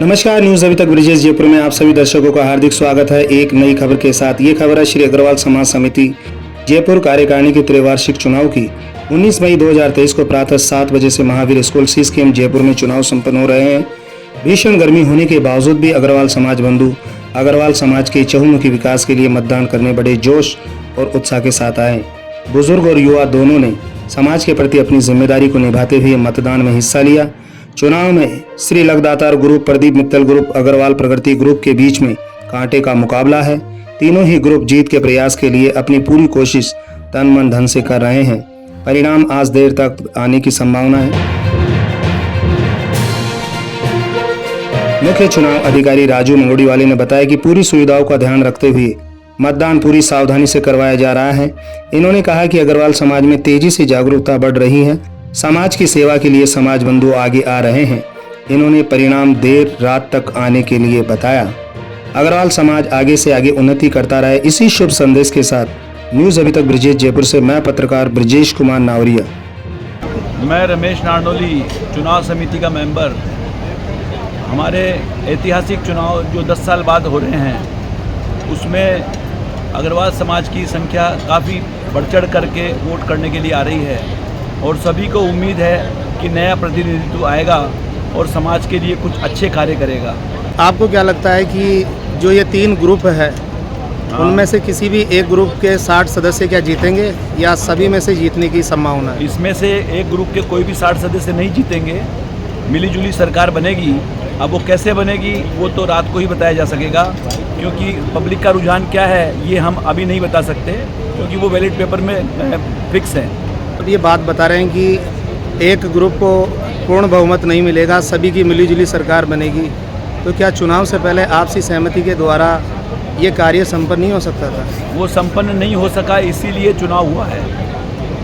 नमस्कार, न्यूज अभी तक ब्रिजेश जयपुर में आप सभी दर्शकों का हार्दिक स्वागत है। एक नई खबर के साथ ये खबर है श्री अग्रवाल समाज समिति जयपुर कार्यकारिणी के त्रैवार्षिक चुनाव की। 19 मई 2023 को प्रातः 7 बजे से महावीर स्कूल सीएसकेएम जयपुर में चुनाव संपन्न हो रहे हैं। भीषण गर्मी होने के बावजूद भी अग्रवाल समाज बंधु अग्रवाल समाज के चहुमुखी विकास के लिए मतदान करने बड़े जोश और उत्साह के साथ आए। बुजुर्ग और युवा दोनों ने समाज के प्रति अपनी जिम्मेदारी को निभाते हुए मतदान में हिस्सा लिया। चुनाव में श्री लगदातार ग्रुप, प्रदीप मित्तल ग्रुप, अग्रवाल प्रगति ग्रुप के बीच में कांटे का मुकाबला है। तीनों ही ग्रुप जीत के प्रयास के लिए अपनी पूरी कोशिश तन मन धन से कर रहे हैं। परिणाम आज देर तक आने की संभावना है। मुख्य चुनाव अधिकारी राजू मंगोड़ीवाले ने बताया कि पूरी सुविधाओं का ध्यान रखते हुए मतदान पूरी सावधानी से करवाया जा रहा है। इन्होंने कहा कि अग्रवाल समाज में तेजी से जागरूकता बढ़ रही है। समाज की सेवा के लिए समाज बंधु आगे आ रहे हैं। इन्होंने परिणाम देर रात तक आने के लिए बताया। अग्रवाल समाज आगे से आगे उन्नति करता रहे, इसी शुभ संदेश के साथ न्यूज अभी तक ब्रिजेश जयपुर से मैं पत्रकार ब्रिजेश कुमार नावरिया। मैं रमेश नारनोली, चुनाव समिति का मेंबर। हमारे ऐतिहासिक चुनाव जो 10 साल बाद हो रहे हैं उसमें अग्रवाल समाज की संख्या काफ़ी बढ़ चढ़ करके वोट करने के लिए आ रही है और सभी को उम्मीद है कि नया प्रतिनिधित्व आएगा और समाज के लिए कुछ अच्छे कार्य करेगा। आपको क्या लगता है कि जो ये 3 ग्रुप है उनमें से किसी भी एक ग्रुप के 60 सदस्य क्या जीतेंगे या सभी में से जीतने की संभावना है? इसमें से एक ग्रुप के कोई भी 60 सदस्य नहीं जीतेंगे। मिलीजुली सरकार बनेगी। अब वो कैसे बनेगी वो तो रात को ही बताया जा सकेगा, क्योंकि पब्लिक का रुझान क्या है ये हम अभी नहीं बता सकते, क्योंकि वो बैलेट पेपर में फिक्स है। तो ये बात बता रहे हैं कि एक ग्रुप को पूर्ण बहुमत नहीं मिलेगा, सभी की मिलीजुली सरकार बनेगी। तो क्या चुनाव से पहले आपसी सहमति के द्वारा ये कार्य संपन्न नहीं हो सकता था? वो संपन्न नहीं हो सका, इसीलिए चुनाव हुआ है।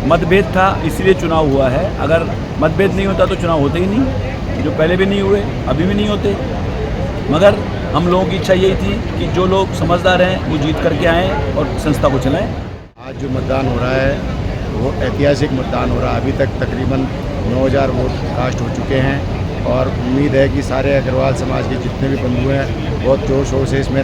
मतभेद था इसीलिए चुनाव हुआ है। अगर मतभेद नहीं होता तो चुनाव होते ही नहीं, जो पहले भी नहीं हुए अभी भी नहीं होते। मगर हम लोगों की इच्छा यही थी कि जो लोग समझदार हैं वो जीत करके आएँ और संस्था को चलाएँ। आज जो मतदान हो रहा है वो ऐतिहासिक मतदान हो रहा है। अभी तक तकरीबन 9000 वोट कास्ट हो चुके हैं और उम्मीद है कि सारे अग्रवाल समाज के जितने भी बंधु हैं बहुत जोर शोर से इसमें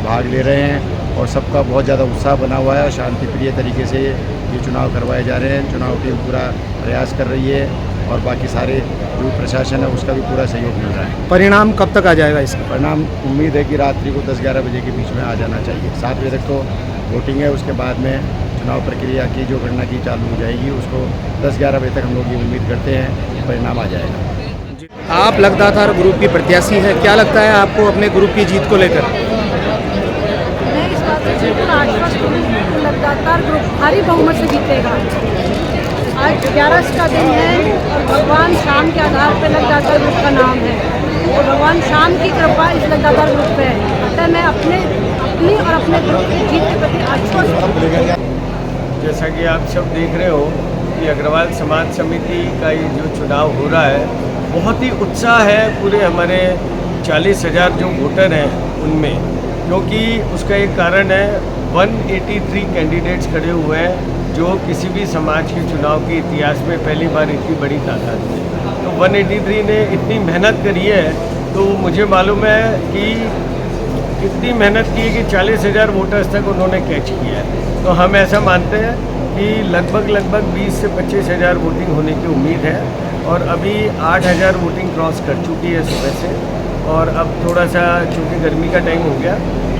भाग ले रहे हैं और सबका बहुत ज़्यादा उत्साह बना हुआ है और शांतिप्रिय तरीके से ये चुनाव करवाए जा रहे हैं। चुनाव टीम पूरा प्रयास कर रही है और बाकी सारे जो प्रशासन है उसका भी पूरा सहयोग मिल रहा है। परिणाम कब तक आ जाएगा इसका? परिणाम उम्मीद है कि रात्रि को 10-11 बजे के बीच में आ जाना चाहिए। 7 बजे तक तो वोटिंग है, उसके बाद में चुनाव प्रक्रिया की जो गणना की चालू हो जाएगी, उसको 10-11 बजे तक हम लोग ये उम्मीद करते हैं कि परिणाम आ जाएगा। आप लगदातार ग्रुप की प्रत्याशी है, क्या लगता है आपको अपने ग्रुप की जीत को लेकर? मैं इस बात से बिल्कुल आश्वस्त हूँ कि लगदातार ग्रुप भारी बहुमत से जीतेगा। आज 11 का दिन है और भगवान शाम के आधार पर लगदातार ग्रुप का नाम है और भगवान शाम की कृपा इस लगदातार ग्रुप पे है। अतः मैं अपनी और अपने ग्रुप की जीत के प्रति आश्वस्त हूँ। जैसा कि आप सब देख रहे हो कि अग्रवाल समाज समिति का ये जो चुनाव हो रहा है बहुत ही उत्साह है पूरे हमारे 40,000 जो वोटर हैं उनमें, क्योंकि उसका एक कारण है 183 कैंडिडेट्स खड़े हुए हैं जो किसी भी समाज के चुनाव के इतिहास में पहली बार इतनी बड़ी तादाद है। तो 183 ने इतनी मेहनत करी है, तो मुझे मालूम है कि कितनी मेहनत की है कि 40,000 वोटर्स तक उन्होंने कैच किया है। तो हम ऐसा मानते हैं कि लगभग 20 से 25,000 वोटिंग होने की उम्मीद है और अभी 8,000 वोटिंग क्रॉस कर चुकी है सुबह से। और अब थोड़ा सा चूँकि गर्मी का टाइम हो गया,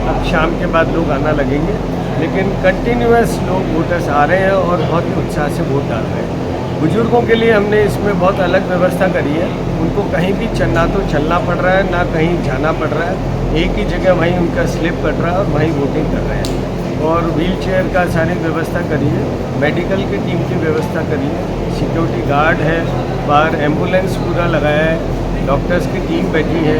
अब शाम के बाद लोग आना लगेंगे, लेकिन कंटिन्यूअस लोग वोटर्स आ रहे हैं और बहुत ही उत्साह से वोट डाल रहे हैं। बुजुर्गों के लिए हमने इसमें बहुत अलग व्यवस्था करी है। उनको कहीं भी ना तो चलना पड़ रहा है ना कहीं जाना पड़ रहा है, एक ही जगह वहीं उनका स्लिप कट रहा है और वहीं वोटिंग कर रहे हैं। और व्हील चेयर का सारी व्यवस्था करी है, मेडिकल की टीम की व्यवस्था करी है, सिक्योरिटी गार्ड है, बाहर एम्बुलेंस पूरा लगाया है, डॉक्टर्स की टीम बैठी है।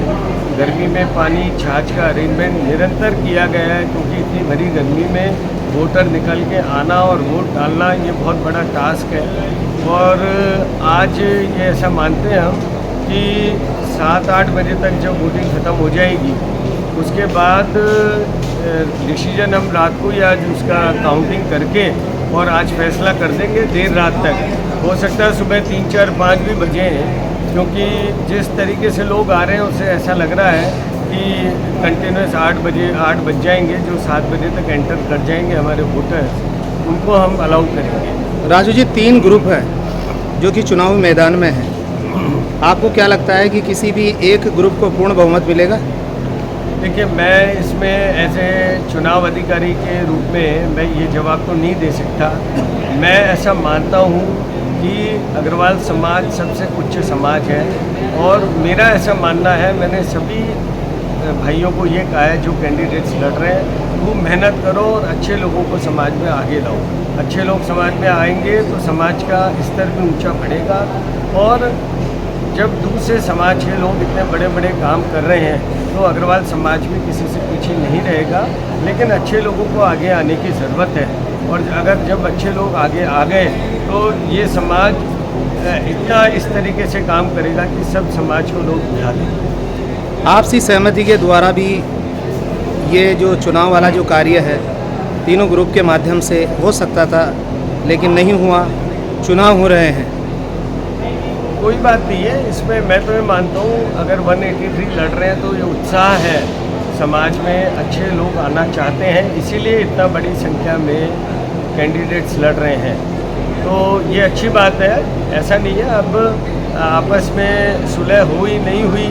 गर्मी में पानी छाछ का अरेंजमेंट निरंतर किया गया है, क्योंकि इतनी भरी गर्मी में वोटर निकल के आना और वोट डालना ये बहुत बड़ा टास्क है। और आज ये ऐसा मानते हैं हम कि 7-8 बजे तक जब वोटिंग ख़त्म हो जाएगी उसके बाद डिसीजन हम रात को या उसका काउंटिंग करके और आज फैसला कर देंगे देर रात तक। हो सकता है सुबह 3, 4, 5 भी बजे हैं क्योंकि जिस तरीके से लोग आ रहे हैं उससे ऐसा लग रहा है कि कंटिन्यूस 8 बज जाएंगे, जो 7 बजे तक एंटर कर जाएंगे हमारे वोटर्स, उनको हम अलाउ करेंगे। राजू जी, 3 ग्रुप है जो कि चुनावी मैदान में है। आपको क्या लगता है कि किसी भी एक ग्रुप को पूर्ण बहुमत मिलेगा? देखिए, मैं इसमें ऐसे चुनाव अधिकारी के रूप में मैं ये जवाब तो नहीं दे सकता। मैं ऐसा मानता हूँ कि अग्रवाल समाज सबसे उच्च समाज है और मेरा ऐसा मानना है, मैंने सभी भाइयों को ये कहा है जो कैंडिडेट्स लड़ रहे हैं, वो मेहनत करो और अच्छे लोगों को समाज में आगे लाओ। अच्छे लोग समाज में आएंगे तो समाज का स्तर भी ऊंचा बढ़ेगा और जब दूसरे समाज के लोग इतने बड़े बड़े काम कर रहे हैं तो अग्रवाल समाज भी किसी से पीछे नहीं रहेगा। लेकिन अच्छे लोगों को आगे आने की ज़रूरत है और अगर जब अच्छे लोग आगे आ गए तो ये समाज इतना इस तरीके से काम करेगा कि सब समाज को लोग बुझा देंगे। आपसी सहमति के द्वारा भी ये जो चुनाव वाला जो कार्य है तीनों ग्रुप के माध्यम से हो सकता था, लेकिन नहीं हुआ, चुनाव हो रहे हैं। कोई बात नहीं है इसमें, मैं तो ये मानता हूँ अगर 183 लड़ रहे हैं तो ये उत्साह है, समाज में अच्छे लोग आना चाहते हैं, इसीलिए इतना बड़ी संख्या में कैंडिडेट्स लड़ रहे हैं। तो ये अच्छी बात है, ऐसा नहीं है। अब आपस में सुलह हुई नहीं हुई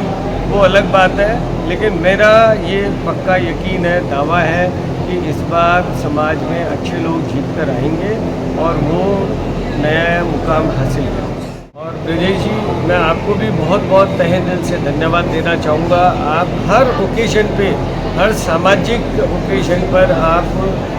वो अलग बात है, लेकिन मेरा ये पक्का यकीन है, दावा है कि इस बार समाज में अच्छे लोग जीत कर आएंगे और वो नया मुकाम हासिल करेंगे। और ब्रजेश जी, मैं आपको भी बहुत बहुत तहे दिल से धन्यवाद देना चाहूँगा। आप हर ओकेजन पे, हर सामाजिक ओकेजन पर आप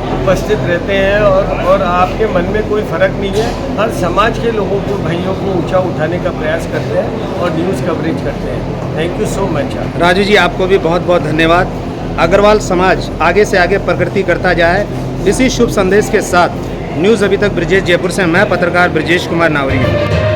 उपस्थित रहते हैं और आपके मन में कोई फ़र्क नहीं है, हर समाज के लोगों को, भाइयों को ऊंचा उठाने का प्रयास करते हैं और न्यूज़ कवरेज करते हैं। Thank you so much. Raju ji, आपको भी बहुत बहुत धन्यवाद। अग्रवाल समाज आगे से आगे प्रगति करता जाए, इसी शुभ संदेश के साथ न्यूज़ अभी तक ब्रजेश जयपुर से मैं पत्रकार ब्रजेश कुमार नावरिया।